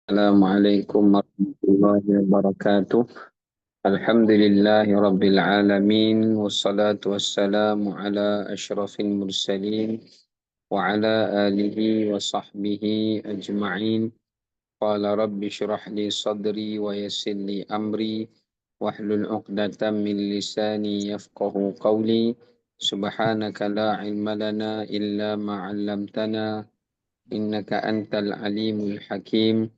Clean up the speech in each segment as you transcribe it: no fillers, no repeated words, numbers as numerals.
Assalamualaikum warahmatullahi wabarakatuh. Alhamdulillahi rabbil alamin wassalatu wassalamu ala asyrafil mursalin wa ala alihi wa sahbihi ajma'in. Qala rabbi shrah li sadri wa yassir li amri wahlul 'uqdatam min lisani yafqahu qawli. Subhanaka la ilma lana illa ma 'allamtana innaka antal alimul hakim.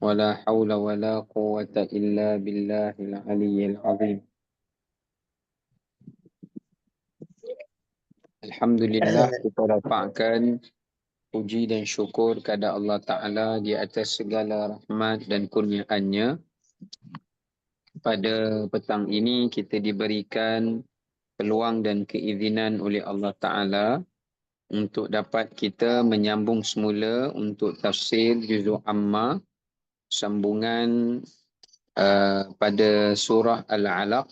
ولا حول ولا قوة إلا بالله العلي العظيم. Alhamdulillah, kita dapatkan puji dan syukur kepada Allah Ta'ala di atas segala rahmat dan kurniaannya. Pada petang ini kita diberikan peluang dan keizinan oleh Allah Ta'ala untuk dapat kita menyambung semula untuk tafsir juzuk Amma, sambungan pada surah Al-Alaq.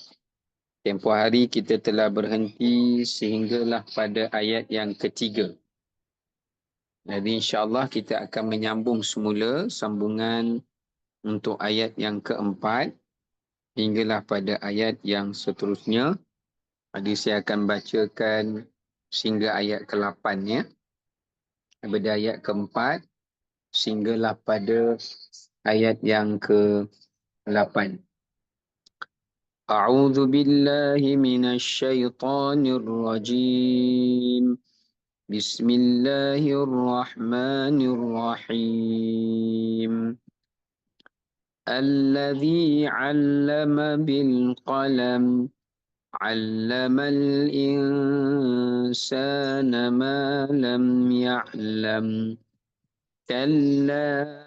Tempoh hari kita telah berhenti sehinggalah pada ayat yang ketiga. Jadi insya-Allah kita akan menyambung semula sambungan untuk ayat yang keempat hinggalah pada ayat yang seterusnya. Jadi saya akan bacakan sehingga ayat ke-8 ya. Daripada ayat keempat sehinggalah pada ayat yang ke-8. A'udzu billahi minasy syaithanir rajim. Bismillahirrahmanirrahim. Alladzi 'allama bil qalam 'allamal insana ma lam ya'lam. Kalla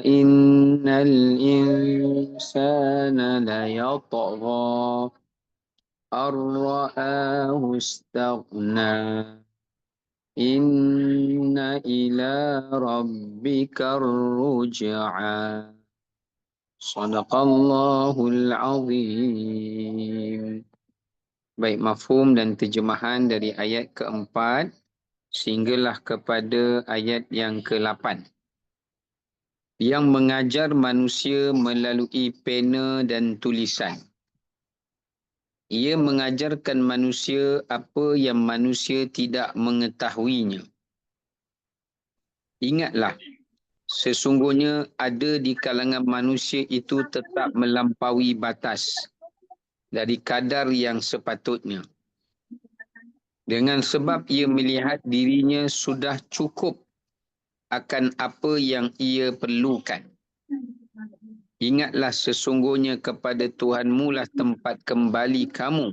innal insana layatgha ar-ra'ahu istaghna. Inna ila rabbika ruj'a. Sadaqallahul azim. Baik, mafhum dan terjemahan dari ayat keempat sehinggalah kepada ayat yang ke-8. Yang mengajar manusia melalui pena dan tulisan. Ia mengajarkan manusia apa yang manusia tidak mengetahuinya. Ingatlah, sesungguhnya ada di kalangan manusia itu tetap melampaui batas dari kadar yang sepatutnya. Dengan sebab ia melihat dirinya sudah cukup akan apa yang ia perlukan. Ingatlah sesungguhnya kepada Tuhanmu lah tempat kembali kamu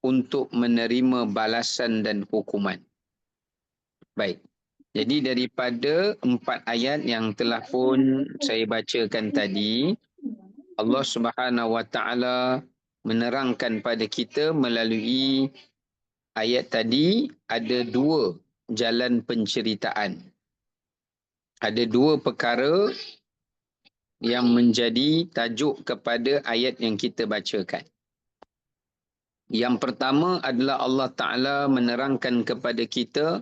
untuk menerima balasan dan hukuman. Baik. Jadi daripada 4 ayat yang telah pun saya bacakan tadi, Allah Subhanahu Wa Taala menerangkan pada kita melalui ayat tadi ada 2 jalan penceritaan. Ada 2 perkara yang menjadi tajuk kepada ayat yang kita bacakan. Yang pertama adalah Allah Ta'ala menerangkan kepada kita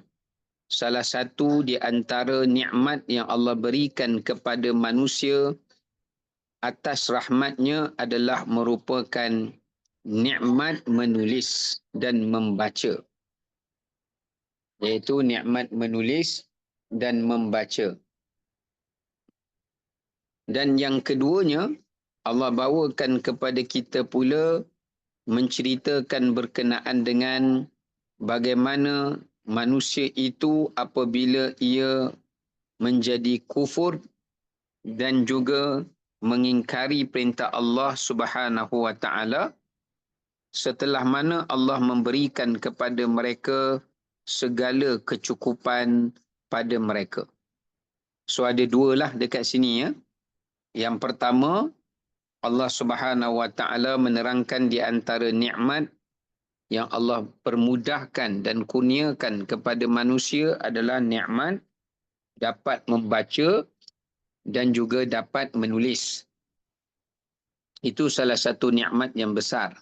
salah satu di antara nikmat yang Allah berikan kepada manusia atas rahmatnya adalah merupakan nikmat menulis dan membaca. Iaitu nikmat menulis dan membaca. Dan yang keduanya, Allah bawakan kepada kita pula menceritakan berkenaan dengan bagaimana manusia itu apabila ia menjadi kufur dan juga mengingkari perintah Allah Subhanahu Wa Taala, setelah mana Allah memberikan kepada mereka segala kecukupan pada mereka. So ada 2 lah dekat sini ya. Yang pertama, Allah Subhanahu Wa Taala menerangkan di antara nikmat yang Allah permudahkan dan kurniakan kepada manusia adalah nikmat dapat membaca dan juga dapat menulis. Itu salah satu nikmat yang besar.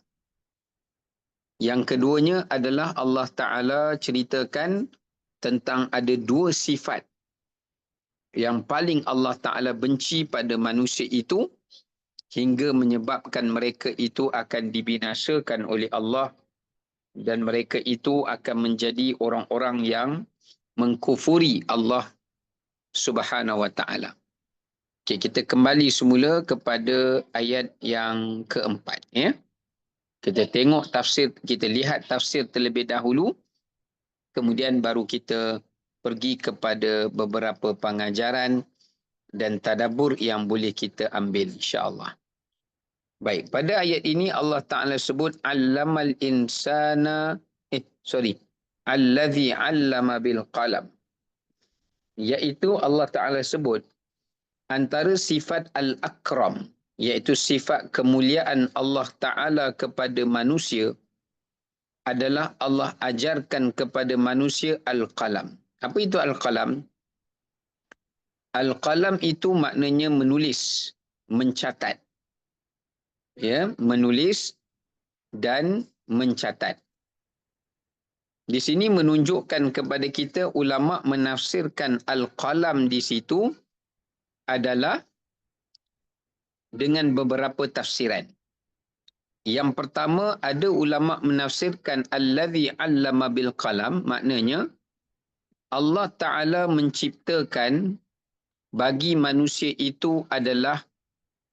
Yang keduanya adalah Allah Ta'ala ceritakan tentang ada 2 sifat yang paling Allah Ta'ala benci pada manusia itu hingga menyebabkan mereka itu akan dibinasakan oleh Allah dan mereka itu akan menjadi orang-orang yang mengkufuri Allah Subhanahu wa Ta'ala. Okay, kita kembali semula kepada ayat yang keempat. Ya. Kita tengok tafsir, kita lihat tafsir terlebih dahulu, kemudian baru kita pergi kepada beberapa pengajaran dan tadabbur yang boleh kita ambil insya-Allah. Baik, pada ayat ini Allah Ta'ala sebut allamal insana allazi allama bil qalam. Iaitu Allah Ta'ala sebut antara sifat al-akram, iaitu sifat kemuliaan Allah Ta'ala kepada manusia adalah Allah ajarkan kepada manusia al-qalam. Apa itu al-qalam? Al-qalam itu maknanya menulis, mencatat. Ya, menulis dan mencatat. Di sini menunjukkan kepada kita ulama menafsirkan al-qalam di situ adalah dengan beberapa tafsiran. Yang pertama, ada ulama menafsirkan allazi 'allama bil qalam, maknanya Allah Ta'ala menciptakan bagi manusia itu adalah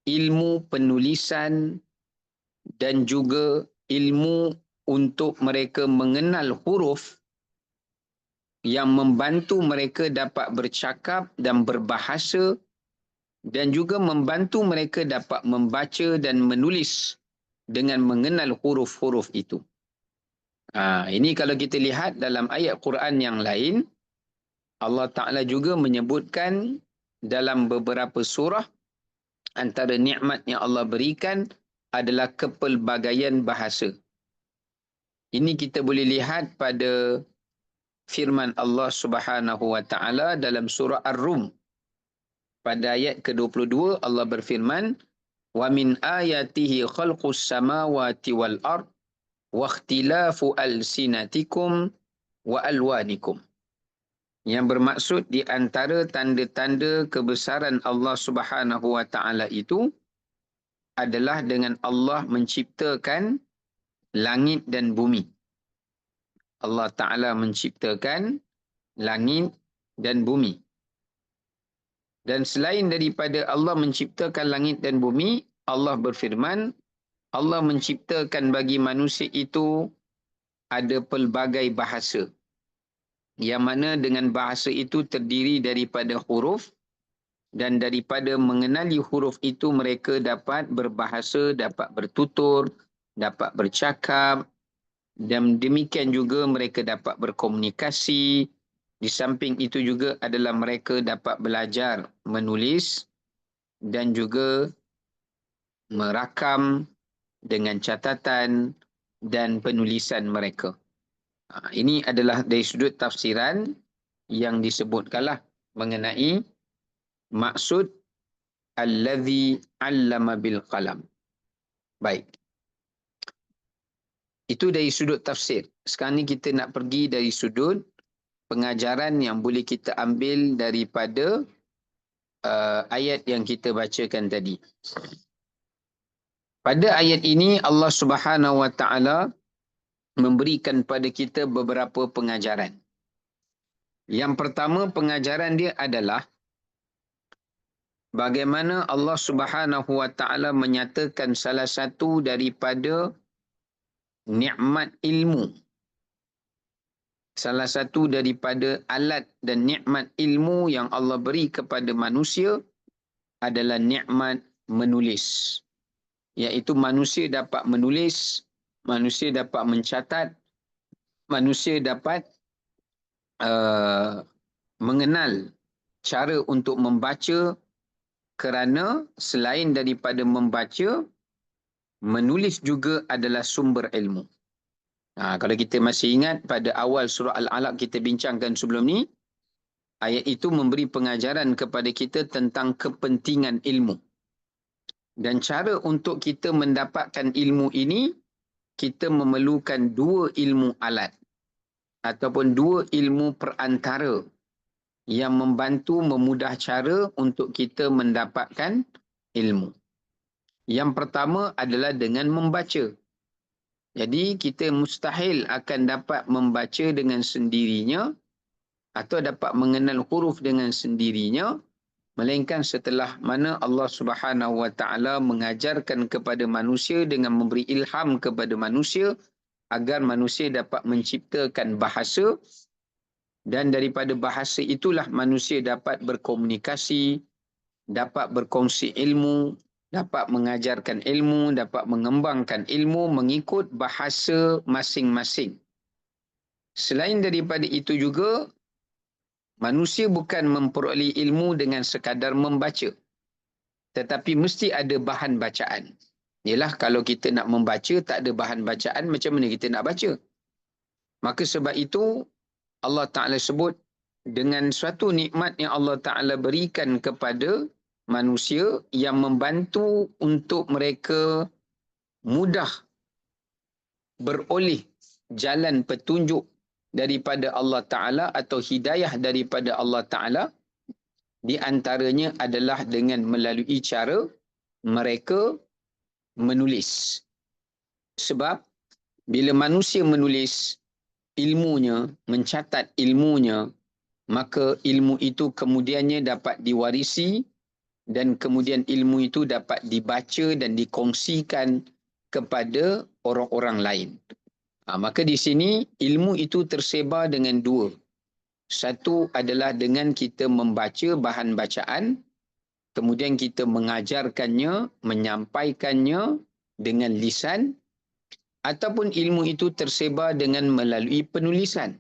ilmu penulisan dan juga ilmu untuk mereka mengenal huruf yang membantu mereka dapat bercakap dan berbahasa dan juga membantu mereka dapat membaca dan menulis dengan mengenal huruf-huruf itu. Ini kalau kita lihat dalam ayat Quran yang lain, Allah Ta'ala juga menyebutkan dalam beberapa surah antara nikmat yang Allah berikan adalah kepelbagaian bahasa. Ini kita boleh lihat pada firman Allah Subhanahu wa Ta'ala dalam surah Ar-Rum. Pada ayat ke-22 Allah berfirman, "Wa min ayatihi khalqus samawati wal ard wa ikhtilafu alsinatikum wa alwanikum." Yang bermaksud di antara tanda-tanda kebesaran Allah Subhanahu wa Ta'ala itu adalah dengan Allah menciptakan langit dan bumi. Allah Ta'ala menciptakan langit dan bumi. Dan selain daripada Allah menciptakan langit dan bumi, Allah berfirman, Allah menciptakan bagi manusia itu ada pelbagai bahasa. Yang mana dengan bahasa itu terdiri daripada huruf, dan daripada mengenali huruf itu mereka dapat berbahasa, dapat bertutur, dapat bercakap, dan demikian juga mereka dapat berkomunikasi. Di samping itu juga adalah mereka dapat belajar menulis dan juga merakam dengan catatan dan penulisan mereka. Ini adalah dari sudut tafsiran yang disebutkanlah mengenai maksud allazi 'allama bil qalam. Baik. Itu dari sudut tafsir. Sekarang ni kita nak pergi dari sudut pengajaran yang boleh kita ambil daripada ayat yang kita bacakan tadi. Pada ayat ini Allah Subhanahu wa Ta'ala memberikan pada kita beberapa pengajaran. Yang pertama pengajaran dia adalah bagaimana Allah Subhanahu wa Ta'ala menyatakan salah satu daripada nikmat ilmu. Salah satu daripada alat dan nikmat ilmu yang Allah beri kepada manusia adalah nikmat menulis. Iaitu manusia dapat menulis, manusia dapat mencatat, manusia dapat mengenal cara untuk membaca, kerana selain daripada membaca, menulis juga adalah sumber ilmu. Kalau kita masih ingat pada awal surah Al-Alaq kita bincangkan sebelum ni, ayat itu memberi pengajaran kepada kita tentang kepentingan ilmu. Dan cara untuk kita mendapatkan ilmu ini, kita memerlukan dua ilmu alat ataupun dua ilmu perantara yang membantu memudah cara untuk kita mendapatkan ilmu. Yang pertama adalah dengan membaca. Jadi kita mustahil akan dapat membaca dengan sendirinya atau dapat mengenal huruf dengan sendirinya, melainkan setelah mana Allah Subhanahu Wa Taala mengajarkan kepada manusia dengan memberi ilham kepada manusia agar manusia dapat menciptakan bahasa, dan daripada bahasa itulah manusia dapat berkomunikasi, dapat berkongsi ilmu, dapat mengajarkan ilmu, dapat mengembangkan ilmu mengikut bahasa masing-masing. Selain daripada itu juga, manusia bukan memperoleh ilmu dengan sekadar membaca, tetapi mesti ada bahan bacaan. Yalah, kalau kita nak membaca tak ada bahan bacaan, macam mana kita nak baca? Maka sebab itu Allah Ta'ala sebut dengan suatu nikmat yang Allah Ta'ala berikan kepada manusia yang membantu untuk mereka mudah beroleh jalan petunjuk daripada Allah Ta'ala atau hidayah daripada Allah Ta'ala. Di antaranya adalah dengan melalui cara mereka menulis. Sebab bila manusia menulis ilmunya, mencatat ilmunya, maka ilmu itu kemudiannya dapat diwarisi dan kemudian ilmu itu dapat dibaca dan dikongsikan kepada orang-orang lain. Maka di sini ilmu itu tersebar dengan dua. Satu adalah dengan kita membaca bahan bacaan, kemudian kita mengajarkannya, menyampaikannya dengan lisan, ataupun ilmu itu tersebar dengan melalui penulisan,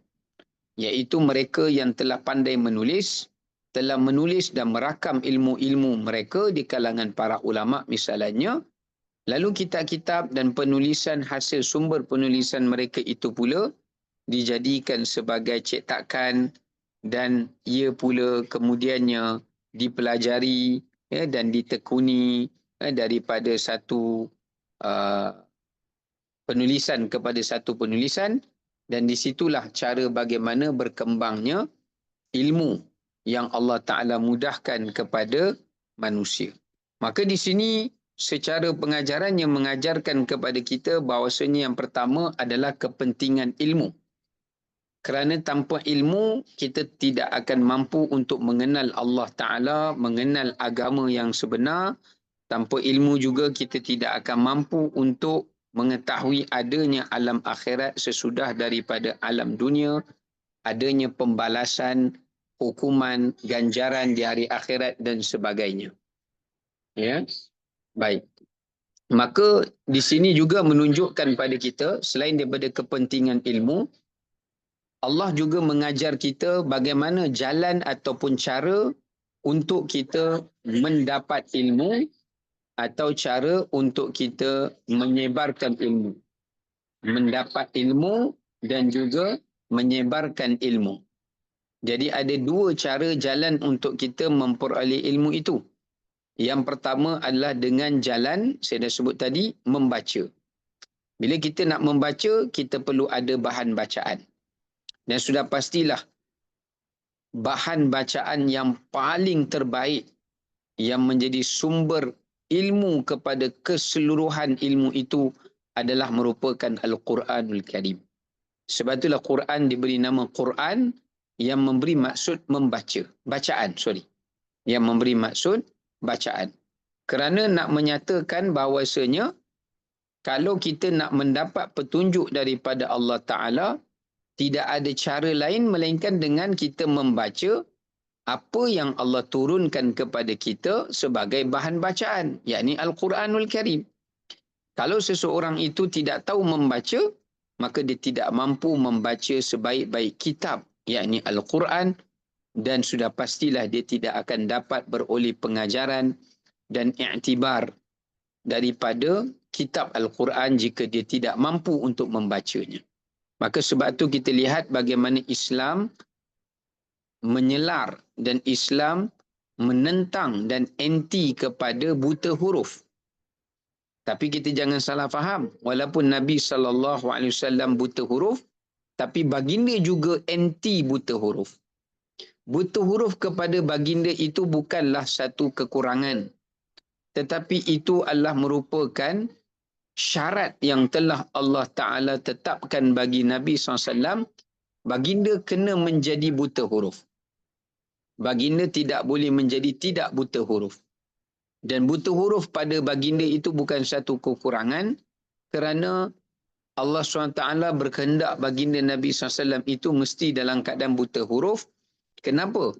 iaitu mereka yang telah pandai menulis, telah menulis dan merakam ilmu-ilmu mereka di kalangan para ulama misalnya, lalu kitab-kitab dan penulisan hasil sumber penulisan mereka itu pula dijadikan sebagai cetakan dan ia pula kemudiannya dipelajari dan ditekuni daripada satu penulisan kepada satu penulisan, dan di situlah cara bagaimana berkembangnya ilmu yang Allah Ta'ala mudahkan kepada manusia. Maka di sini secara pengajaran yang mengajarkan kepada kita bahawasanya yang pertama adalah kepentingan ilmu. Kerana tanpa ilmu, kita tidak akan mampu untuk mengenal Allah Ta'ala, mengenal agama yang sebenar. Tanpa ilmu juga kita tidak akan mampu untuk mengetahui adanya alam akhirat sesudah daripada alam dunia, adanya pembalasan, hukuman, ganjaran di hari akhirat dan sebagainya. Ya, baik. Maka di sini juga menunjukkan pada kita, selain daripada kepentingan ilmu, Allah juga mengajar kita bagaimana jalan ataupun cara untuk kita mendapat ilmu atau cara untuk kita menyebarkan ilmu. Mendapat ilmu dan juga menyebarkan ilmu. Jadi ada dua cara jalan untuk kita memperoleh ilmu itu. Yang pertama adalah dengan jalan, saya dah sebut tadi, membaca. Bila kita nak membaca, kita perlu ada bahan bacaan. Dan sudah pastilah bahan bacaan yang paling terbaik yang menjadi sumber ilmu kepada keseluruhan ilmu itu adalah merupakan Al-Quranul Karim. Sebab itulah Quran diberi nama Quran yang memberi maksud membaca. Yang memberi maksud bacaan. Kerana nak menyatakan bahawasanya kalau kita nak mendapat petunjuk daripada Allah Ta'ala, tidak ada cara lain melainkan dengan kita membaca apa yang Allah turunkan kepada kita sebagai bahan bacaan, yakni Al-Quranul Karim. Kalau seseorang itu tidak tahu membaca, maka dia tidak mampu membaca sebaik-baik kitab, yakni Al-Quran, dan sudah pastilah dia tidak akan dapat beroleh pengajaran dan i'tibar daripada kitab Al-Quran jika dia tidak mampu untuk membacanya. Maka sebab itu kita lihat bagaimana Islam menyelar dan Islam menentang dan anti kepada buta huruf. Tapi kita jangan salah faham. Walaupun Nabi SAW buta huruf, tapi baginda juga anti buta huruf. buta huruf kepada baginda itu bukanlah satu kekurangan, tetapi itu adalah merupakan syarat yang telah Allah Ta'ala tetapkan bagi Nabi SAW. Baginda kena menjadi buta huruf. Baginda tidak boleh menjadi tidak buta huruf. Dan buta huruf pada baginda itu bukan satu kekurangan, kerana Allah SWT berkehendak baginda Nabi SAW itu mesti dalam keadaan buta huruf. Kenapa?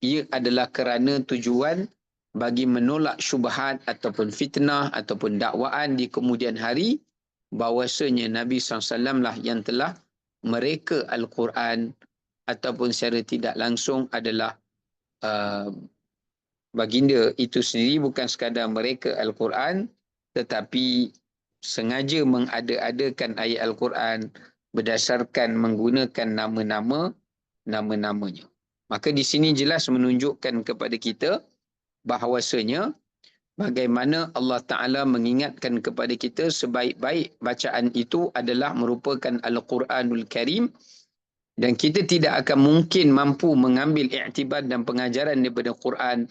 Ia adalah kerana tujuan bagi menolak syubhat ataupun fitnah ataupun dakwaan di kemudian hari, bahawasanya Nabi SAW lah yang telah mereka Al-Quran ataupun secara tidak langsung adalah baginda itu sendiri bukan sekadar mereka Al-Quran, tetapi sengaja mengada-adakan ayat Al-Quran berdasarkan menggunakan nama-namanya. Maka di sini jelas menunjukkan kepada kita bahawasanya bagaimana Allah Ta'ala mengingatkan kepada kita sebaik-baik bacaan itu adalah merupakan Al-Quranul Karim, dan kita tidak akan mungkin mampu mengambil iktibar dan pengajaran daripada Quran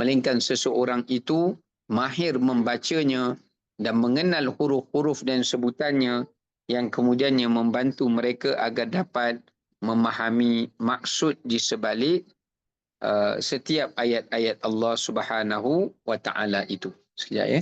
melainkan seseorang itu mahir membacanya dan mengenal huruf-huruf dan sebutannya, yang kemudiannya membantu mereka agar dapat memahami maksud di sebalik setiap ayat-ayat Allah Subhanahu wa Ta'ala itu. Sekejap ya.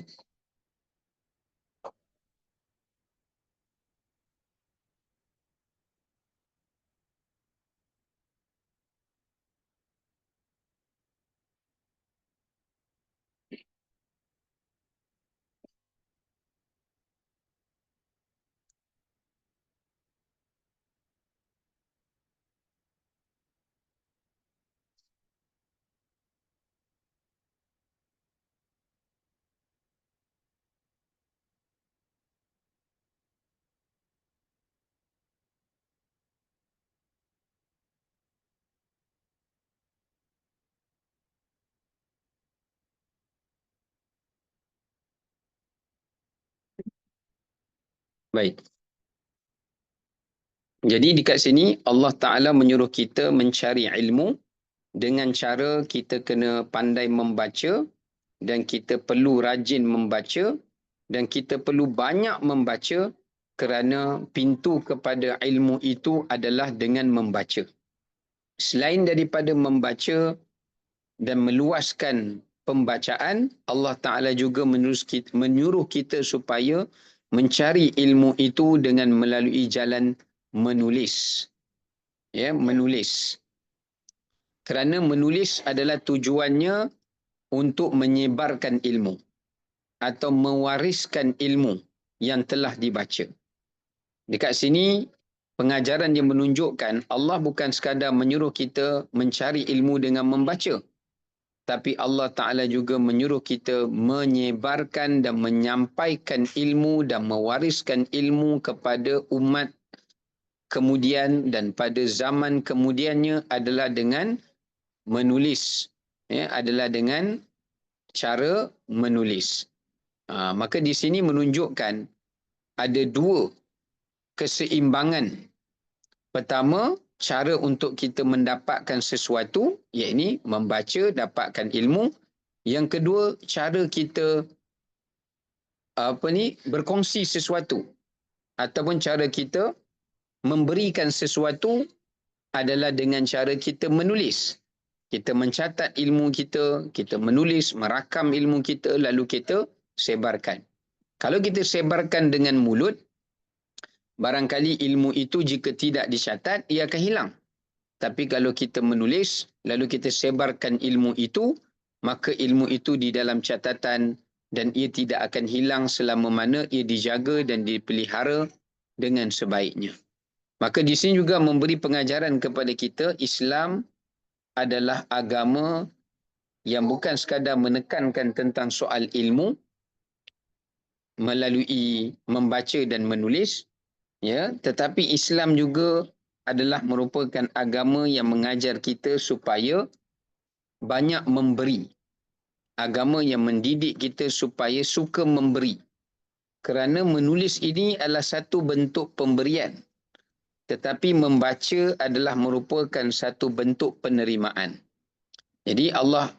Baik. Jadi dekat sini Allah Ta'ala menyuruh kita mencari ilmu dengan cara kita kena pandai membaca, dan kita perlu rajin membaca, dan kita perlu banyak membaca, kerana pintu kepada ilmu itu adalah dengan membaca. Selain daripada membaca dan meluaskan pembacaan, Allah Ta'ala juga menyuruh kita supaya mencari ilmu itu dengan melalui jalan menulis. Ya, menulis. Kerana menulis adalah tujuannya untuk menyebarkan ilmu atau mewariskan ilmu yang telah dibaca. Dekat sini pengajaran yang menunjukkan Allah bukan sekadar menyuruh kita mencari ilmu dengan membaca, tapi Allah Ta'ala juga menyuruh kita menyebarkan dan menyampaikan ilmu dan mewariskan ilmu kepada umat kemudian dan pada zaman kemudiannya adalah dengan menulis. Ya, adalah dengan cara menulis. Maka di sini menunjukkan ada dua keseimbangan. Pertama, cara untuk kita mendapatkan sesuatu, iaitu membaca, dapatkan ilmu. Yang kedua, cara kita berkongsi sesuatu ataupun cara kita memberikan sesuatu adalah dengan cara kita menulis. Kita mencatat ilmu kita, kita menulis, merakam ilmu kita, lalu kita sebarkan. Kalau kita sebarkan dengan mulut, barangkali ilmu itu jika tidak dicatat, ia akan hilang. Tapi kalau kita menulis, lalu kita sebarkan ilmu itu, maka ilmu itu di dalam catatan dan ia tidak akan hilang selama mana ia dijaga dan dipelihara dengan sebaiknya. Maka di sini juga memberi pengajaran kepada kita, Islam adalah agama yang bukan sekadar menekankan tentang soal ilmu melalui membaca dan menulis, ya, tetapi Islam juga adalah merupakan agama yang mengajar kita supaya banyak memberi. Agama yang mendidik kita supaya suka memberi. Kerana menulis ini adalah satu bentuk pemberian. tetapi membaca adalah merupakan satu bentuk penerimaan. Jadi Allah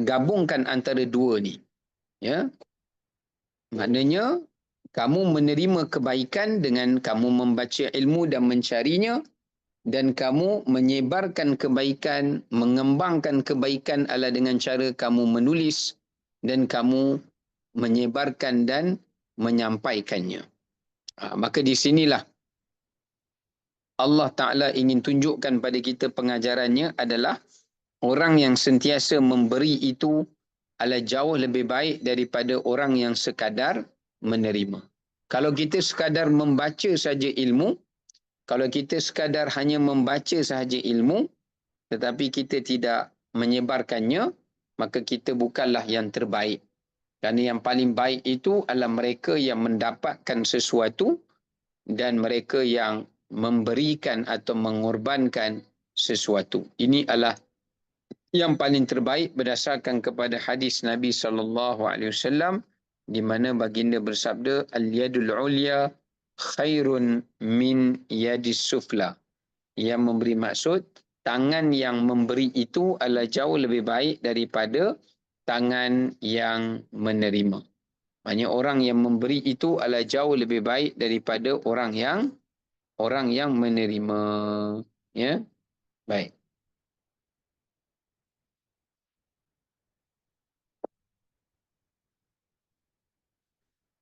gabungkan antara dua ni. Ya. Maknanya kamu menerima kebaikan dengan kamu membaca ilmu dan mencarinya, dan kamu menyebarkan kebaikan, mengembangkan kebaikan adalah dengan cara kamu menulis dan kamu menyebarkan dan menyampaikannya. Maka di sinilah Allah Ta'ala ingin tunjukkan pada kita pengajarannya adalah orang yang sentiasa memberi itu adalah jauh lebih baik daripada orang yang sekadar menerima. Kalau kita sekadar membaca saja ilmu, kalau kita sekadar hanya membaca sahaja ilmu, tetapi kita tidak menyebarkannya, maka kita bukanlah yang terbaik. Kerana yang paling baik itu adalah mereka yang mendapatkan sesuatu dan mereka yang memberikan atau mengorbankan sesuatu. Ini adalah yang paling terbaik berdasarkan kepada hadis Nabi SAW, di mana baginda bersabda, al-yadul ulya khairun min yadis sufla. Yang memberi maksud, tangan yang memberi itu adalah jauh lebih baik daripada tangan yang menerima. Maksudnya orang yang memberi itu adalah jauh lebih baik daripada orang yang menerima. Ya, baik.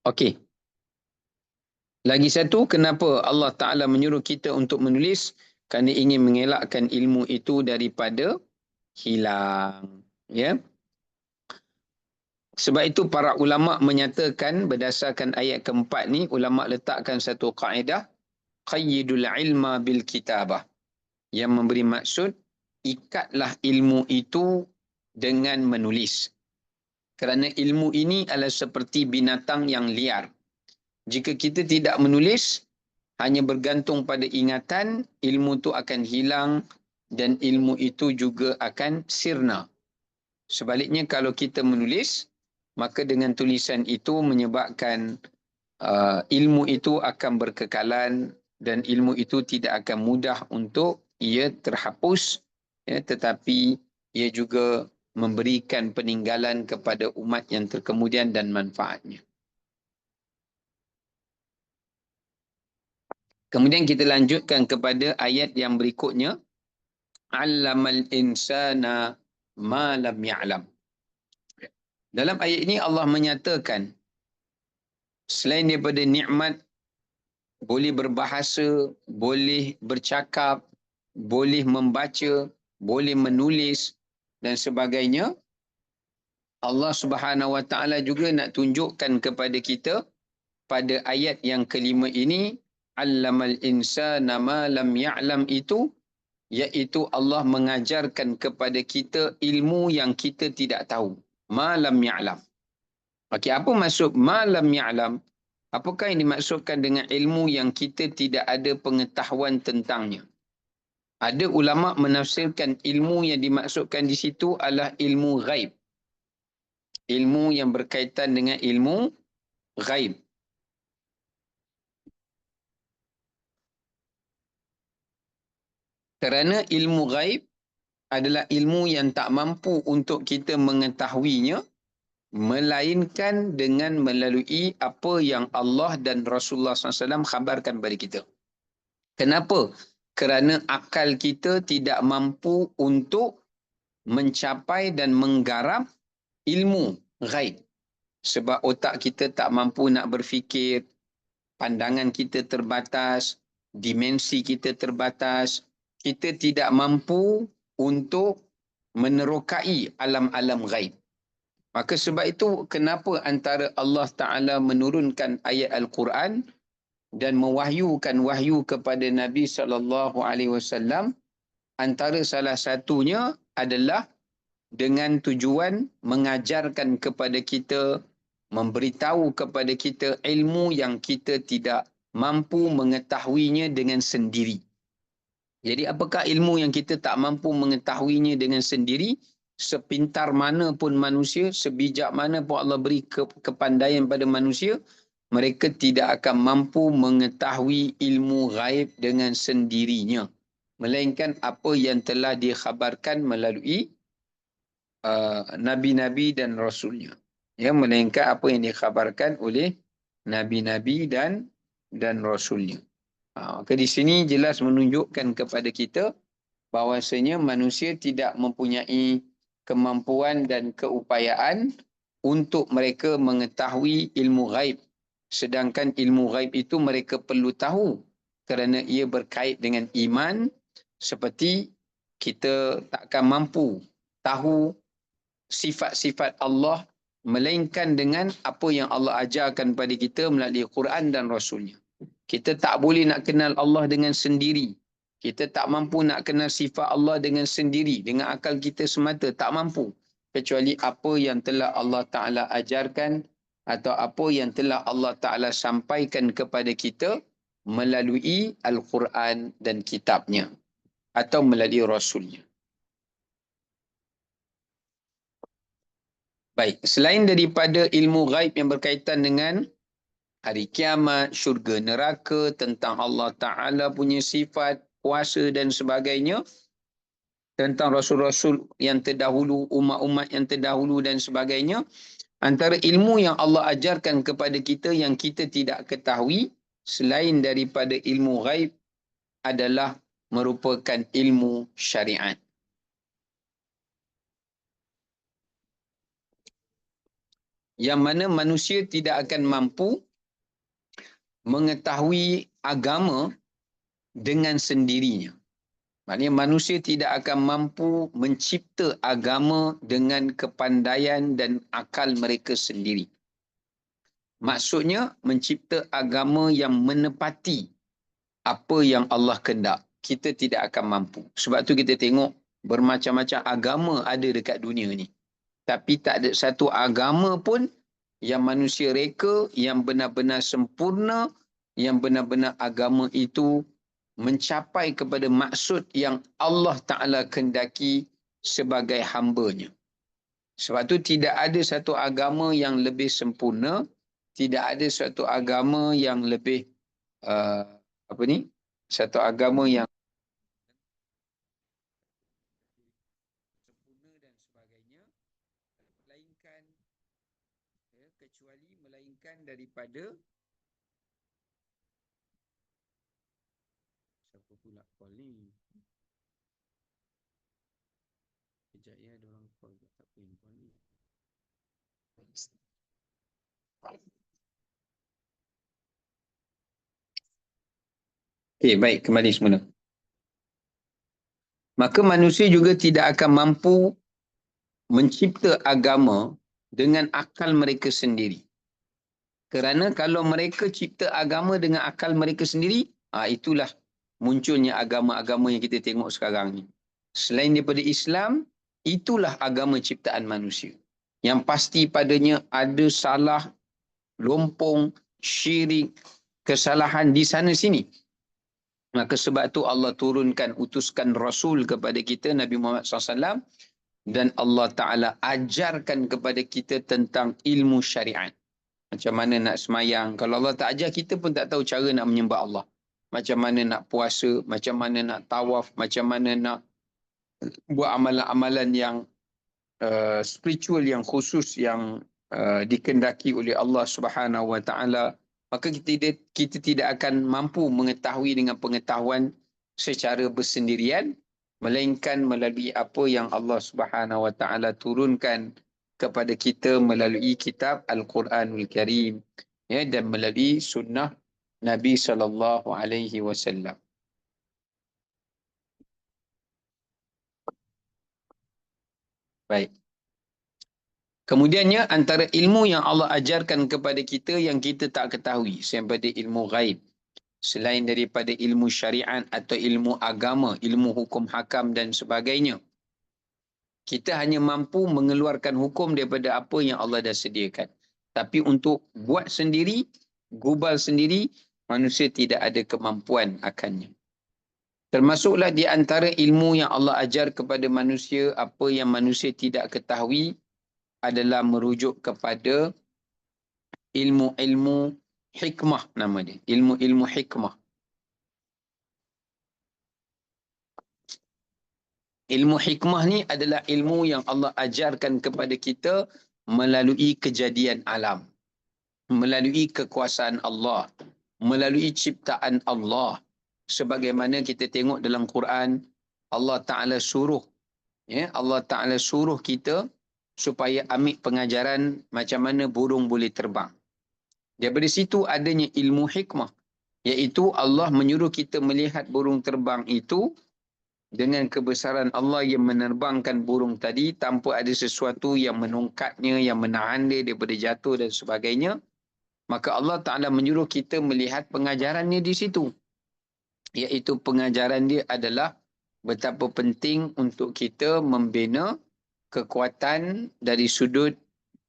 Okey. Lagi satu, kenapa Allah Ta'ala menyuruh kita untuk menulis? Kerana ingin mengelakkan ilmu itu daripada hilang. Ya. Sebab itu para ulama menyatakan berdasarkan ayat keempat ni, ulama letakkan satu kaedah, qayyidul ilma bil kitabah. Yang memberi maksud, ikatlah ilmu itu dengan menulis. Kerana ilmu ini adalah seperti binatang yang liar. Jika kita tidak menulis, hanya bergantung pada ingatan, ilmu itu akan hilang dan ilmu itu juga akan sirna. Sebaliknya kalau kita menulis, maka dengan tulisan itu menyebabkan ilmu itu akan berkekalan dan ilmu itu tidak akan mudah untuk ia terhapus, ya, tetapi ia juga memberikan peninggalan kepada umat yang terkemudian dan manfaatnya. Kemudian kita lanjutkan kepada ayat yang berikutnya. Allamal insana ma lam ya'lam. Dalam ayat ini Allah menyatakan, selain daripada nikmat, boleh berbahasa, boleh bercakap, boleh membaca, boleh menulis dan sebagainya, Allah Subhanahu Wa Taala juga nak tunjukkan kepada kita pada ayat yang kelima ini, Allamal insana ma lam ya'lam itu, iaitu Allah mengajarkan kepada kita ilmu yang kita tidak tahu. Ma lam ya'lam. Okey, apa maksud ma lam ya'lam? Apakah yang dimaksudkan dengan ilmu yang kita tidak ada pengetahuan tentangnya? Ada ulama menafsirkan ilmu yang dimaksudkan di situ adalah ilmu ghaib. Ilmu yang berkaitan dengan ilmu ghaib. Kerana ilmu ghaib adalah ilmu yang tak mampu untuk kita mengetahuinya, melainkan dengan melalui apa yang Allah dan Rasulullah SAW khabarkan kepada kita. Kenapa? Kerana akal kita tidak mampu untuk mencapai dan menggarap ilmu ghaib. Sebab otak kita tak mampu nak berfikir, pandangan kita terbatas, dimensi kita terbatas, kita tidak mampu untuk menerokai alam-alam ghaib. Maka sebab itu kenapa antara Allah Ta'ala menurunkan ayat Al-Quran dan mewahyukan wahyu kepada Nabi SAW, antara salah satunya adalah dengan tujuan mengajarkan kepada kita, memberitahu kepada kita ilmu yang kita tidak mampu mengetahuinya dengan sendiri. Jadi apakah ilmu yang kita tak mampu mengetahuinya dengan sendiri? Sepintar mana pun manusia, sebijak mana pun Allah beri kepandaian pada manusia, mereka tidak akan mampu mengetahui ilmu ghaib dengan sendirinya, melainkan apa yang telah dikhabarkan melalui nabi-nabi dan rasulnya. Ya, melainkan apa yang dikhabarkan oleh nabi-nabi dan rasulnya. Maka di sini jelas menunjukkan kepada kita bahawasanya manusia tidak mempunyai kemampuan dan keupayaan untuk mereka mengetahui ilmu ghaib. Sedangkan ilmu ghaib itu mereka perlu tahu kerana ia berkait dengan iman, seperti kita takkan mampu tahu sifat-sifat Allah melainkan dengan apa yang Allah ajarkan pada kita melalui Quran dan Rasulnya. Kita tak boleh nak kenal Allah dengan sendiri. Kita tak mampu nak kenal sifat Allah dengan sendiri, dengan akal kita semata, tak mampu. Kecuali apa yang telah Allah Ta'ala ajarkan atau apa yang telah Allah Ta'ala sampaikan kepada kita melalui Al-Quran dan kitabnya atau melalui Rasulnya. Baik, selain daripada ilmu ghaib yang berkaitan dengan hari kiamat, syurga, neraka, tentang Allah Ta'ala punya sifat, kuasa dan sebagainya, tentang rasul-rasul yang terdahulu, umat-umat yang terdahulu dan sebagainya, antara ilmu yang Allah ajarkan kepada kita yang kita tidak ketahui selain daripada ilmu ghaib adalah merupakan ilmu syariat. Yang mana manusia tidak akan mampu mengetahui agama dengan sendirinya. Maknanya manusia tidak akan mampu mencipta agama dengan kepandaian dan akal mereka sendiri. Maksudnya mencipta agama yang menepati apa yang Allah kehendak. Kita tidak akan mampu. Sebab tu kita tengok bermacam-macam agama ada dekat dunia ni. Tapi tak ada satu agama pun yang manusia reka, yang benar-benar sempurna, yang benar-benar agama itu mencapai kepada maksud yang Allah Ta'ala kehendaki sebagai hamba-Nya. Sebab tu tidak ada satu agama yang lebih sempurna, tidak ada satu agama yang lebih satu agama yang sempurna dan sebagainya, melainkan daripada siapa pula call ni? Kejap ya, ada orang call. Tak apa yang call ni. Okey, baik. Kembali semula. Maka manusia juga tidak akan mampu mencipta agama dengan akal mereka sendiri. Kerana kalau mereka cipta agama dengan akal mereka sendiri, itulah munculnya agama-agama yang kita tengok sekarang ni. Selain daripada Islam, itulah agama ciptaan manusia. Yang pasti padanya ada salah, lompong, syirik, kesalahan di sana sini. Maka sebab tu Allah utuskan Rasul kepada kita, Nabi Muhammad SAW, dan Allah Ta'ala ajarkan kepada kita tentang ilmu syariat. Macam mana nak semayang. Kalau Allah tak ajar, kita pun tak tahu cara nak menyembah Allah. Macam mana nak puasa, macam mana nak tawaf, macam mana nak buat amalan-amalan yang spiritual, yang khusus, yang dikendaki oleh Allah Subhanahu Wa Ta'ala. Maka kita tidak akan mampu mengetahui dengan pengetahuan secara bersendirian, melainkan melalui apa yang Allah Subhanahu Wa Ta'ala turunkan kepada kita melalui kitab Al-Quranul Karim, ya, dan melalui sunnah Nabi SAW. Baik. Kemudiannya antara ilmu yang Allah ajarkan kepada kita yang kita tak ketahui, selain daripada ilmu ghaib, selain daripada ilmu syariat atau ilmu agama, ilmu hukum hakam dan sebagainya, kita hanya mampu mengeluarkan hukum daripada apa yang Allah dah sediakan. Tapi untuk buat sendiri, gubal sendiri, manusia tidak ada kemampuan akannya. Termasuklah di antara ilmu yang Allah ajar kepada manusia, apa yang manusia tidak ketahui adalah merujuk kepada ilmu-ilmu Hikmah nama dia. Ilmu hikmah. Ilmu hikmah ni adalah ilmu yang Allah ajarkan kepada kita melalui kejadian alam. Melalui kekuasaan Allah. Melalui ciptaan Allah. Sebagaimana kita tengok dalam Quran, Allah Ta'ala suruh. Allah Ta'ala suruh kita supaya ambil pengajaran macam mana burung boleh terbang. Daripada situ adanya ilmu hikmah. Iaitu Allah menyuruh kita melihat burung terbang itu dengan kebesaran Allah yang menerbangkan burung tadi tanpa ada sesuatu yang menungkatnya, yang menahan dia daripada jatuh dan sebagainya. Maka Allah Ta'ala menyuruh kita melihat pengajarannya di situ. Iaitu pengajaran dia adalah betapa penting untuk kita membina kekuatan dari sudut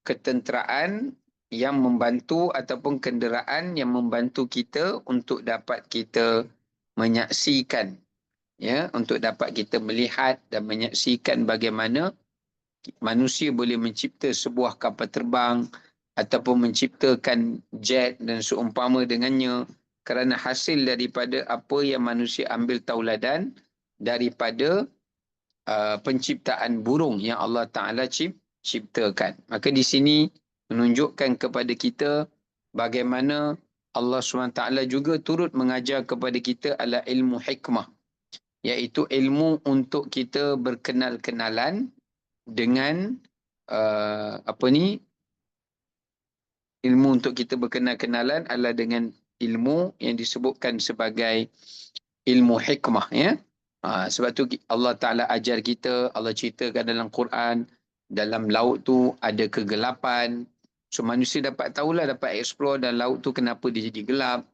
ketenteraan yang membantu ataupun kenderaan yang membantu kita untuk dapat kita menyaksikan, untuk dapat kita melihat dan menyaksikan bagaimana manusia boleh mencipta sebuah kapal terbang ataupun menciptakan jet dan seumpama dengannya kerana hasil daripada apa yang manusia ambil tauladan daripada penciptaan burung yang Allah Ta'ala ciptakan. Maka di sini menunjukkan kepada kita bagaimana Allah SWT juga turut mengajar kepada kita adalah ilmu hikmah. Iaitu ilmu untuk kita berkenal-kenalan dengan ilmu untuk kita berkenal-kenalan adalah dengan ilmu yang disebutkan sebagai ilmu hikmah, ya. Sebab tu Allah Ta'ala ajar kita, Allah ceritakan dalam Quran, dalam laut tu ada kegelapan. So manusia dapat tahulah, dapat explore dan laut tu kenapa dia jadi gelap.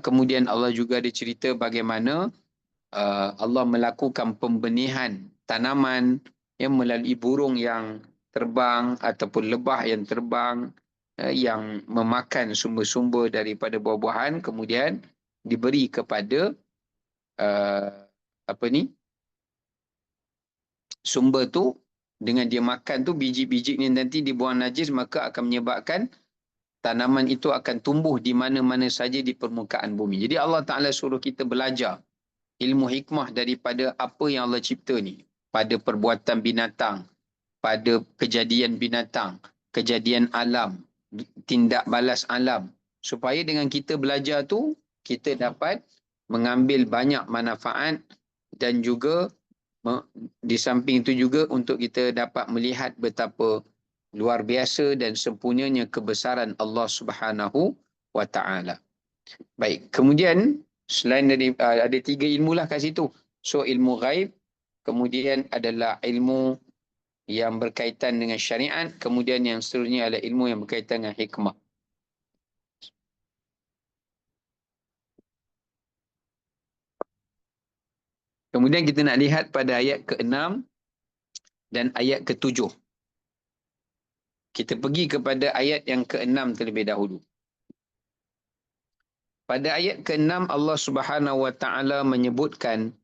Kemudian Allah juga ada cerita bagaimana Allah melakukan pembenihan tanaman yang melalui burung yang terbang ataupun lebah yang terbang yang memakan sumber-sumber daripada buah-buahan kemudian diberi kepada uh, sumber tu. Dengan dia makan tu biji-biji ni nanti dibuang najis, maka akan menyebabkan tanaman itu akan tumbuh di mana-mana saja di permukaan bumi. Jadi Allah Ta'ala suruh kita belajar ilmu hikmah daripada apa yang Allah cipta ni. Pada perbuatan binatang, pada kejadian binatang, kejadian alam, tindak balas alam. Supaya dengan kita belajar tu, kita dapat mengambil banyak manfaat dan juga di samping itu juga untuk kita dapat melihat betapa luar biasa dan sempurnanya kebesaran Allah Subhanahu wa Ta'ala. Baik, kemudian selain dari ada 3 ilmu lah kat situ. So ilmu ghaib, kemudian adalah ilmu yang berkaitan dengan syariat, kemudian yang seterusnya adalah ilmu yang berkaitan dengan hikmah. Kemudian kita nak lihat pada ayat ke-6 dan ayat ke-7. Kita pergi kepada ayat yang ke-6 terlebih dahulu. Pada ayat ke-6 Allah Subhanahu wa Ta'ala menyebutkan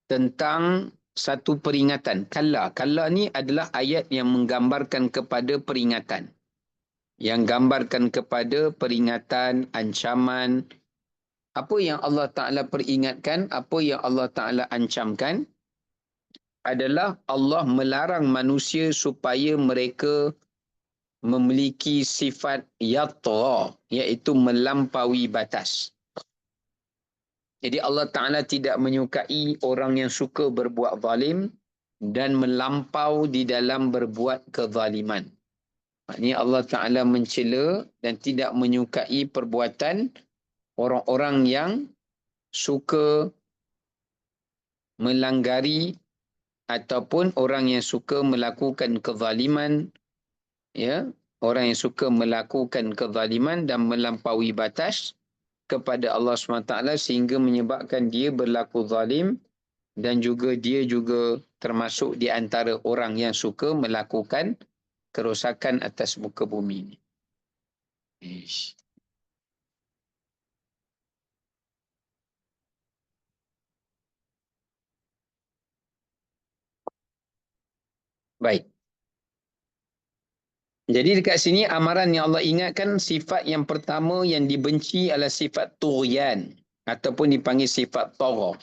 tentang satu peringatan. Kalla. Kalla ni adalah ayat yang menggambarkan kepada peringatan. Yang gambarkan kepada peringatan, ancaman. Apa yang Allah Ta'ala peringatkan, apa yang Allah Ta'ala ancamkan adalah Allah melarang manusia supaya mereka memiliki sifat yatra, iaitu melampaui batas. Jadi Allah Ta'ala tidak menyukai orang yang suka berbuat zalim dan melampau di dalam berbuat kezaliman. Maksudnya Allah Ta'ala mencela dan tidak menyukai perbuatan orang-orang yang suka melanggari ataupun orang yang suka melakukan kezaliman, ya, orang yang suka melakukan kezaliman dan melampaui batas kepada Allah SWT sehingga menyebabkan dia berlaku zalim dan juga dia juga termasuk di antara orang yang suka melakukan kerosakan atas muka bumi ini. Ish. Baik. Jadi dekat sini amaran yang Allah ingatkan sifat yang pertama yang dibenci adalah sifat tughyan ataupun dipanggil sifat tagha.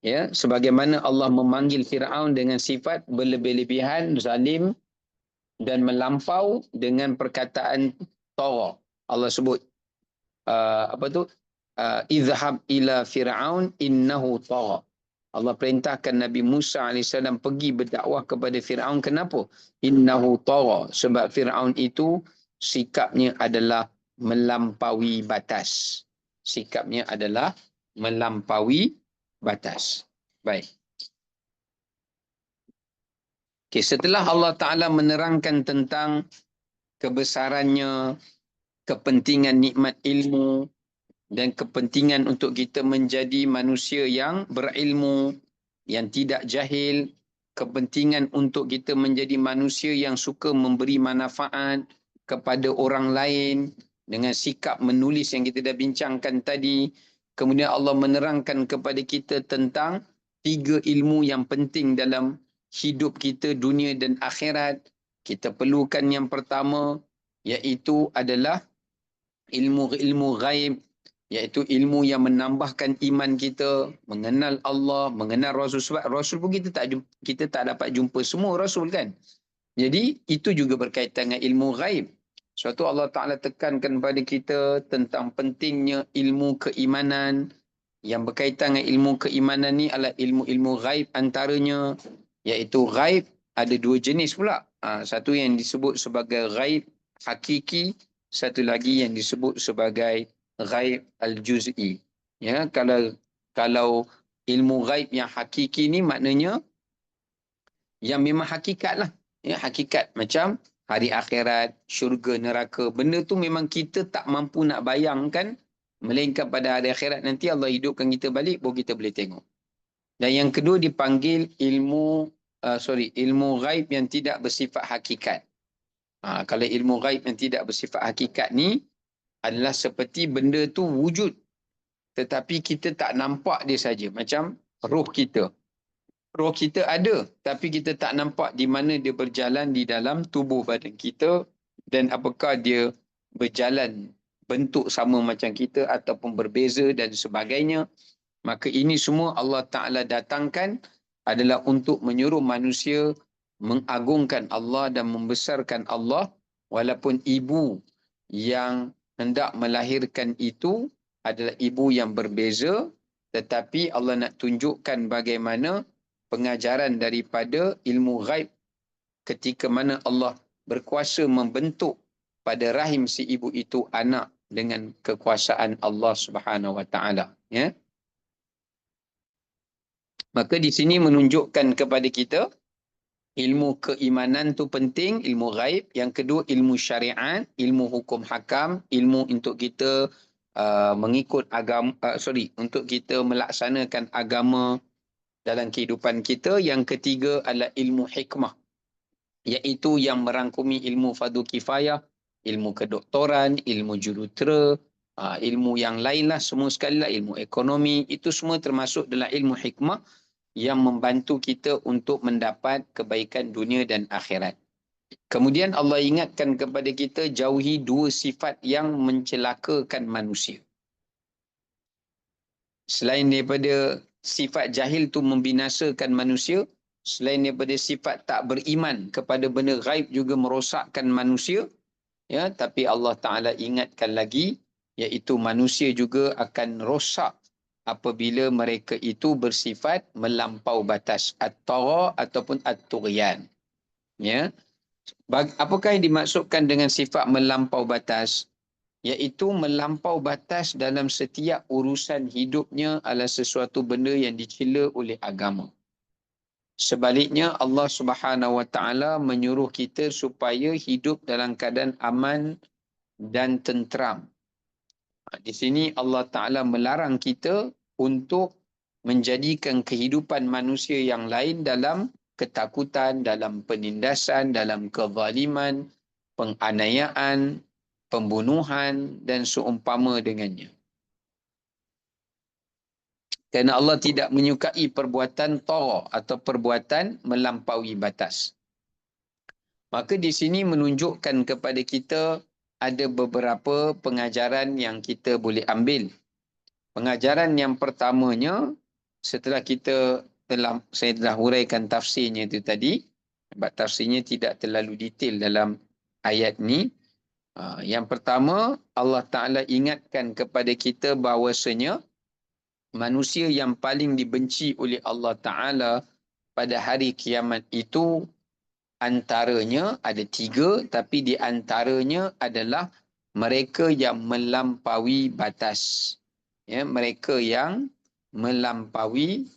Ya, sebagaimana Allah memanggil Firaun dengan sifat berlebih-lebihan, zalim dan melampau dengan perkataan tagha. Allah sebut apa tu? Izhab ila Firaun innahu tagha. Allah perintahkan Nabi Musa alaihissalam pergi berdakwah kepada Firaun. Kenapa? Innahu tagha. Sebab Firaun itu sikapnya adalah melampaui batas. Sikapnya adalah melampaui batas. Baik. Okay, setelah Allah Ta'ala menerangkan tentang kebesarannya, kepentingan nikmat ilmu, dan kepentingan untuk kita menjadi manusia yang berilmu, yang tidak jahil, kepentingan untuk kita menjadi manusia yang suka memberi manfaat kepada orang lain dengan sikap menulis yang kita dah bincangkan tadi. Kemudian Allah menerangkan kepada kita tentang 3 ilmu yang penting dalam hidup kita dunia dan akhirat. Kita perlukan yang pertama iaitu adalah ilmu ghaib, iaitu ilmu yang menambahkan iman kita, mengenal Allah, mengenal Rasul. Sebab Rasul pun kita tak dapat jumpa semua Rasul kan. Jadi itu juga berkaitan dengan ilmu ghaib. Suatu Allah Ta'ala tekankan kepada kita tentang pentingnya ilmu keimanan. Yang berkaitan dengan ilmu keimanan ni adalah ilmu-ilmu ghaib antaranya, iaitu ghaib ada 2 jenis pula. Satu yang disebut sebagai ghaib hakiki, satu lagi yang disebut sebagai ghaib al-juz'i. Ya, kalau ilmu ghaib yang hakiki ni maknanya yang memang hakikat lah. Ya, hakikat macam hari akhirat, syurga, neraka. Benda tu memang kita tak mampu nak bayangkan, melainkan pada hari akhirat nanti Allah hidupkan kita balik, baru kita boleh tengok. Dan yang kedua dipanggil ilmu ghaib yang tidak bersifat hakikat. Kalau ilmu ghaib yang tidak bersifat hakikat ni adalah seperti benda tu wujud, tetapi kita tak nampak dia saja. Macam roh kita. Roh kita ada, tapi kita tak nampak di mana dia berjalan di dalam tubuh badan kita dan apakah dia berjalan bentuk sama macam kita ataupun berbeza dan sebagainya. Maka ini semua Allah Ta'ala datangkan adalah untuk menyuruh manusia mengagungkan Allah dan membesarkan Allah, walaupun ibu yang hendak melahirkan itu adalah ibu yang berbeza, tetapi Allah nak tunjukkan bagaimana pengajaran daripada ilmu ghaib ketika mana Allah berkuasa membentuk pada rahim si ibu itu anak dengan kekuasaan Allah Subhanahu Wa Taala. Ya. Maka di sini menunjukkan kepada kita ilmu keimanan tu penting, ilmu ghaib. Yang kedua ilmu syariat, ilmu hukum hakam, ilmu untuk kita mengikut agama, untuk kita melaksanakan agama dalam kehidupan kita. Yang ketiga adalah ilmu hikmah, iaitu yang merangkumi ilmu fardu kifayah, ilmu kedoktoran, ilmu jurutera, ilmu yang lainlah, semua sekali lah, ilmu ekonomi, itu semua termasuk dalam ilmu hikmah yang membantu kita untuk mendapat kebaikan dunia dan akhirat. Kemudian Allah ingatkan kepada kita jauhi 2 sifat yang mencelakakan manusia. Selain daripada sifat jahil tu membinasakan manusia, selain daripada sifat tak beriman kepada benda ghaib juga merosakkan manusia, ya, tapi Allah Ta'ala ingatkan lagi, iaitu manusia juga akan rosak apabila mereka itu bersifat melampau batas, at-tagha ataupun at-tughyan. Ya. Apakah yang dimaksudkan dengan sifat melampau batas? Iaitu melampau batas dalam setiap urusan hidupnya adalah sesuatu benda yang dicela oleh agama. Sebaliknya Allah Subhanahu Wa Taala menyuruh kita supaya hidup dalam keadaan aman dan tenteram. Di sini Allah Ta'ala melarang kita untuk menjadikan kehidupan manusia yang lain dalam ketakutan, dalam penindasan, dalam kezaliman, penganiayaan, pembunuhan dan seumpama dengannya. Kerana Allah tidak menyukai perbuatan tagha atau perbuatan melampaui batas. Maka di sini menunjukkan kepada kita ada beberapa pengajaran yang kita boleh ambil. Pengajaran yang pertamanya, setelah saya telah huraikan tafsirnya itu tadi, sebab tafsirnya tidak terlalu detail dalam ayat ni. Yang pertama, Allah Ta'ala ingatkan kepada kita bahawasanya manusia yang paling dibenci oleh Allah Ta'ala pada hari kiamat itu antaranya ada 3, tapi di antaranya adalah mereka yang melampaui batas. Ya, mereka yang melampaui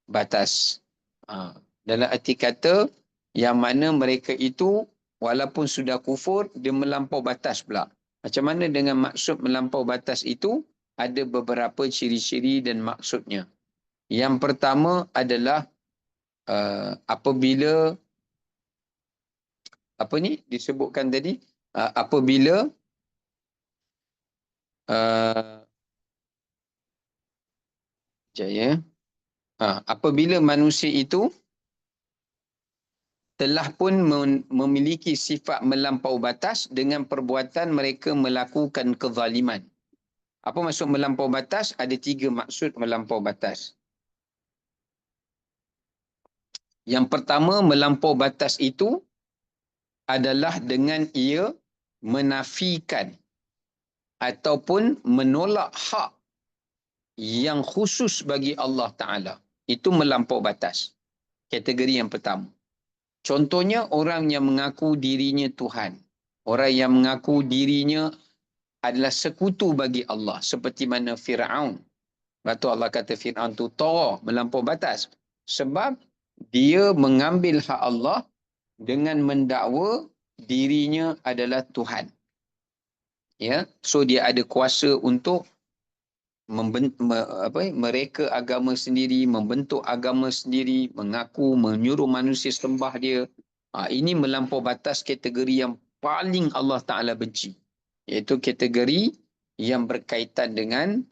batas. Dalam arti kata, yang mana mereka itu walaupun sudah kufur, dia melampau batas pula. Macam mana dengan maksud melampau batas itu? Ada beberapa ciri-ciri dan maksudnya. Yang pertama adalah apabila apa ni disebutkan tadi, apabila apabila manusia itu telah pun memiliki sifat melampau batas dengan perbuatan mereka melakukan kezaliman. Apa maksud melampau batas? Ada 3 maksud melampau batas. Yang pertama, melampau batas itu adalah dengan ia menafikan ataupun menolak hak yang khusus bagi Allah Ta'ala. Itu melampau batas. Kategori yang pertama. Contohnya orang yang mengaku dirinya Tuhan. Orang yang mengaku dirinya adalah sekutu bagi Allah. Seperti mana Fir'aun. Sebab tu Allah kata Fir'aun tu tagha, melampau batas. Sebab dia mengambil hak Allah dengan mendakwa dirinya adalah Tuhan. Ya, so dia ada kuasa untuk mereka agama sendiri, membentuk agama sendiri, mengaku, menyuruh manusia sembah dia. Ini melampau batas kategori yang paling Allah Ta'ala benci. Iaitu kategori yang berkaitan dengan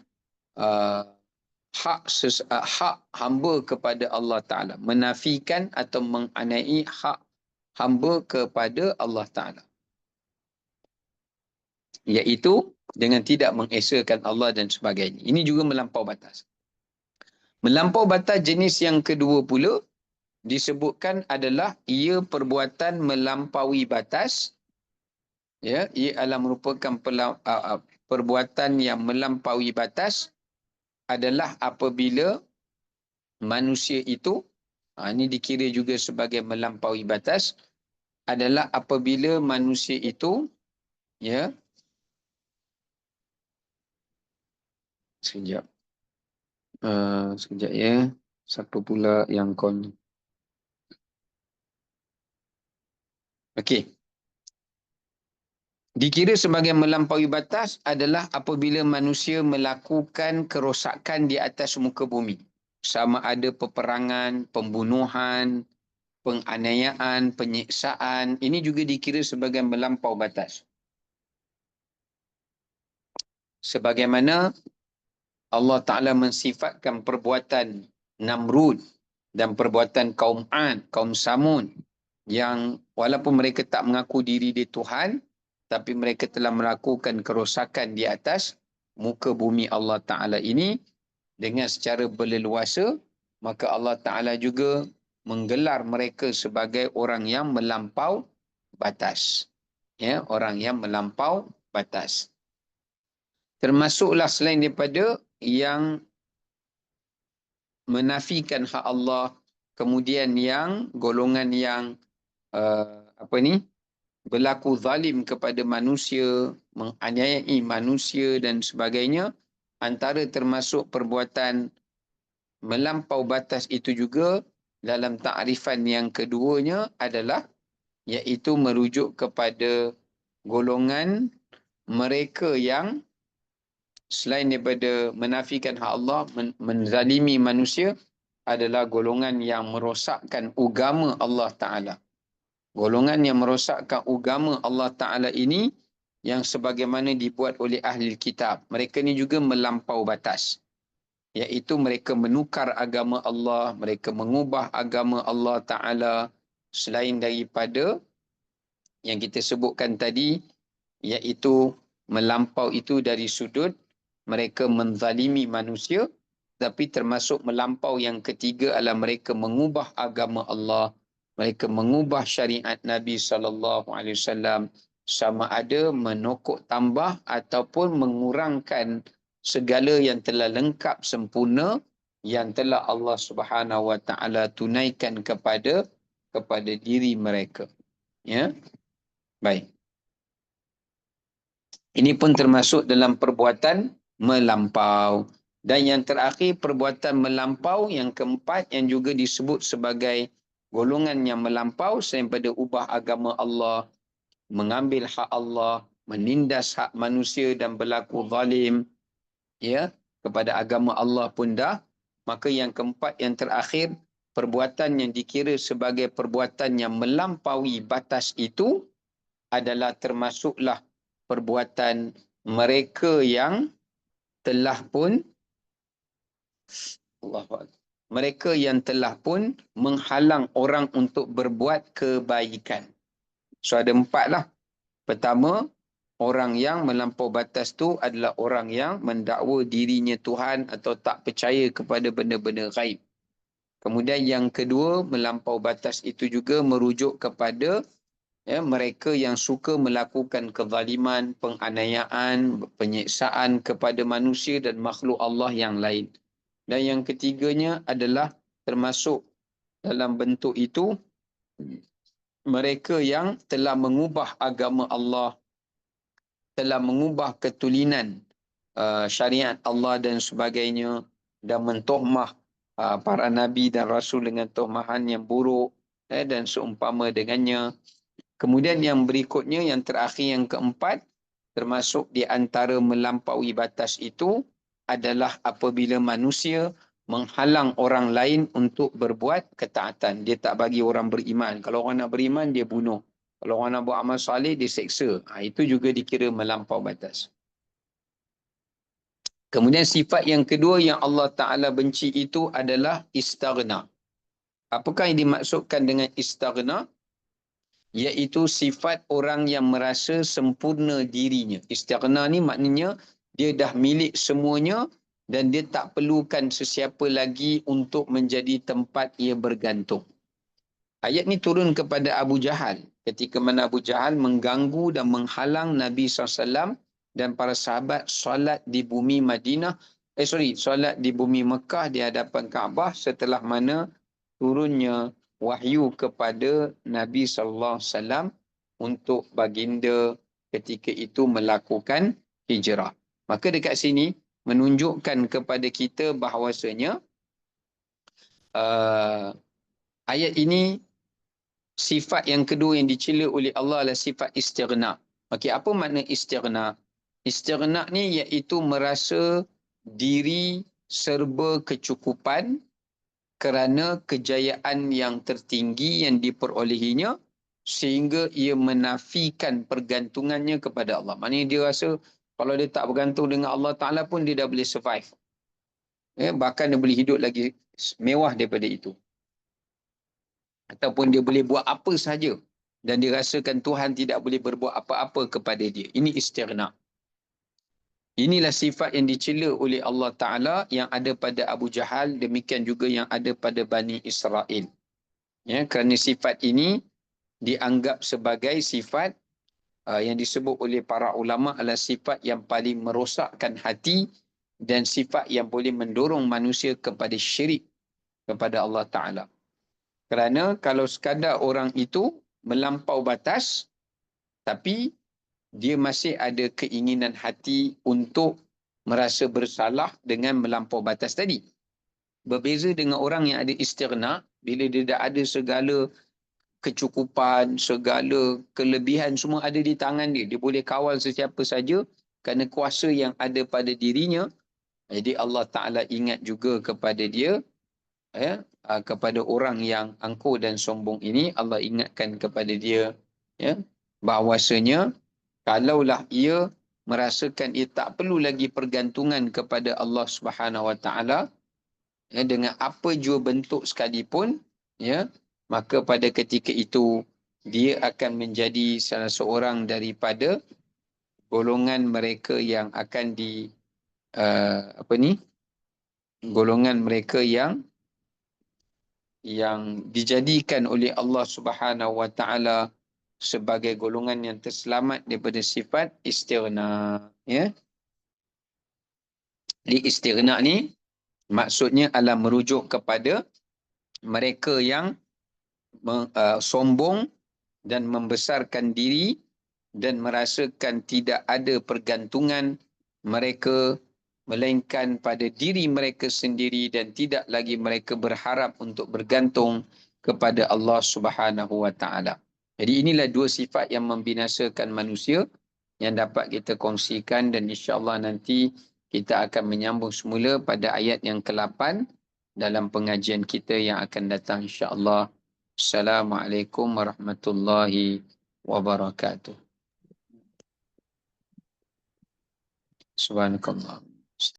hak hamba kepada Allah Ta'ala. Menafikan atau menganiai hak hamba kepada Allah Ta'ala. Iaitu dengan tidak mengesakan Allah dan sebagainya. Ini juga melampau batas. Melampau batas jenis yang kedua pula disebutkan adalah ia perbuatan melampaui batas. Ya, ia adalah merupakan perbuatan yang melampaui batas adalah apabila manusia itu, ini dikira juga sebagai melampaui batas, adalah apabila manusia itu, ya, sekejap. Sekejap ya. Siapa pula yang kon? Okey. Dikira sebagai melampaui batas adalah apabila manusia melakukan kerosakan di atas muka bumi. Sama ada peperangan, pembunuhan, penganiayaan, penyiksaan. Ini juga dikira sebagai melampau batas. Sebagaimana Allah Ta'ala mensifatkan perbuatan Namrud dan perbuatan kaum Ad, kaum Samud yang walaupun mereka tak mengaku diri dia Tuhan, tapi mereka telah melakukan kerosakan di atas muka bumi Allah Ta'ala ini dengan secara berleluasa, maka Allah Ta'ala juga menggelar mereka sebagai orang yang melampau batas. Ya, orang yang melampau batas. Termasuklah selain daripada yang menafikan hak Allah, kemudian yang golongan yang berlaku zalim kepada manusia, menganiayai manusia dan sebagainya, antara termasuk perbuatan melampau batas itu juga dalam takrifan yang keduanya adalah iaitu merujuk kepada golongan mereka yang selain daripada menafikan hak Allah, menzalimi manusia, adalah golongan yang merosakkan agama Allah Ta'ala. Golongan yang merosakkan agama Allah Ta'ala ini yang sebagaimana dibuat oleh ahli kitab. Mereka ni juga melampau batas. Iaitu mereka menukar agama Allah, mereka mengubah agama Allah Ta'ala selain daripada yang kita sebutkan tadi, iaitu melampau itu dari sudut mereka menzalimi manusia, tapi termasuk melampau yang ketiga adalah mereka mengubah agama Allah, mereka mengubah syariat Nabi SAW, sama ada menokok tambah ataupun mengurangkan segala yang telah lengkap sempurna yang telah Allah Subhanahu Wa Taala tunaikan kepada diri mereka. Ya, baik. Ini pun termasuk dalam perbuatan melampau. Dan yang terakhir, perbuatan melampau yang keempat yang juga disebut sebagai golongan yang melampau selain daripada ubah agama Allah, mengambil hak Allah, menindas hak manusia dan berlaku zalim, ya, kepada agama Allah pun dah. Maka yang keempat, yang terakhir, perbuatan yang dikira sebagai perbuatan yang melampaui batas itu adalah termasuklah perbuatan mereka yang telah pun mereka yang telah pun menghalang orang untuk berbuat kebaikan. So ada 4 lah. Pertama, orang yang melampau batas tu adalah orang yang mendakwa dirinya Tuhan atau tak percaya kepada benda-benda gaib. Kemudian yang kedua, melampau batas itu juga merujuk kepada mereka yang suka melakukan kezaliman, penganiayaan, penyiksaan kepada manusia dan makhluk Allah yang lain. Dan yang ketiganya adalah termasuk dalam bentuk itu mereka yang telah mengubah agama Allah, telah mengubah ketulinan syariat Allah dan sebagainya, dan mentohmah para nabi dan rasul dengan tohmahan yang buruk dan seumpama dengannya. Kemudian yang berikutnya, yang terakhir, yang keempat, termasuk di antara melampaui batas itu adalah apabila manusia menghalang orang lain untuk berbuat ketaatan. Dia tak bagi orang beriman. Kalau orang nak beriman, dia bunuh. Kalau orang nak buat amal soleh, dia seksa. Itu juga dikira melampau batas. Kemudian sifat yang kedua yang Allah Ta'ala benci itu adalah istaghna. Apakah yang dimaksudkan dengan istaghna? Iaitu sifat orang yang merasa sempurna dirinya. Istighna ni maknanya dia dah milik semuanya dan dia tak perlukan sesiapa lagi untuk menjadi tempat ia bergantung. Ayat ni turun kepada Abu Jahal ketika mana Abu Jahal mengganggu dan menghalang Nabi SAW dan para sahabat solat di bumi Madinah, solat di bumi Mekah di hadapan Kaabah setelah mana turunnya wahyu kepada Nabi SAW untuk baginda ketika itu melakukan hijrah. Maka dekat sini menunjukkan kepada kita bahawasanya ayat ini sifat yang kedua yang dicela oleh Allah adalah sifat istighna. Okey, apa makna istighna? Istighna ni iaitu merasa diri serba kecukupan kerana kejayaan yang tertinggi yang diperolehinya sehingga ia menafikan pergantungannya kepada Allah. Maknanya dia rasa kalau dia tak bergantung dengan Allah Ta'ala pun dia dah boleh survive. Bahkan dia boleh hidup lagi mewah daripada itu. Ataupun dia boleh buat apa sahaja dan dia rasakan Tuhan tidak boleh berbuat apa-apa kepada dia. Ini istighna. Inilah sifat yang dicela oleh Allah Ta'ala yang ada pada Abu Jahal, demikian juga yang ada pada Bani Israel. Kerana sifat ini dianggap sebagai sifat yang disebut oleh para ulama adalah sifat yang paling merosakkan hati dan sifat yang boleh mendorong manusia kepada syirik kepada Allah Ta'ala. Kerana kalau sekadar orang itu melampau batas, tapi dia masih ada keinginan hati untuk merasa bersalah dengan melampau batas tadi. Berbeza dengan orang yang ada istighna, bila dia dah ada segala kecukupan, segala kelebihan semua ada di tangan dia. Dia boleh kawal sesiapa saja kerana kuasa yang ada pada dirinya. Jadi Allah Ta'ala ingat juga kepada dia, kepada orang yang angkuh dan sombong ini, Allah ingatkan kepada dia bahawasanya kalaulah ia merasakan ia tak perlu lagi pergantungan kepada Allah Subhanahu Wa Taala dengan apa jua bentuk sekalipun, maka pada ketika itu dia akan menjadi salah seorang daripada golongan mereka yang akan golongan mereka yang dijadikan oleh Allah Subhanahu Wa Taala sebagai golongan yang terselamat daripada sifat istighna. Ya, li istighna ni maksudnya adalah merujuk kepada mereka yang sombong dan membesarkan diri dan merasakan tidak ada pergantungan mereka melainkan pada diri mereka sendiri dan tidak lagi mereka berharap untuk bergantung kepada Allah Subhanahu Wa Taala. Jadi inilah dua sifat yang membinasakan manusia yang dapat kita kongsikan, dan insya-Allah nanti kita akan menyambung semula pada ayat yang ke-8 dalam pengajian kita yang akan datang insya-Allah. Assalamualaikum warahmatullahi wabarakatuh. Subhanakallah.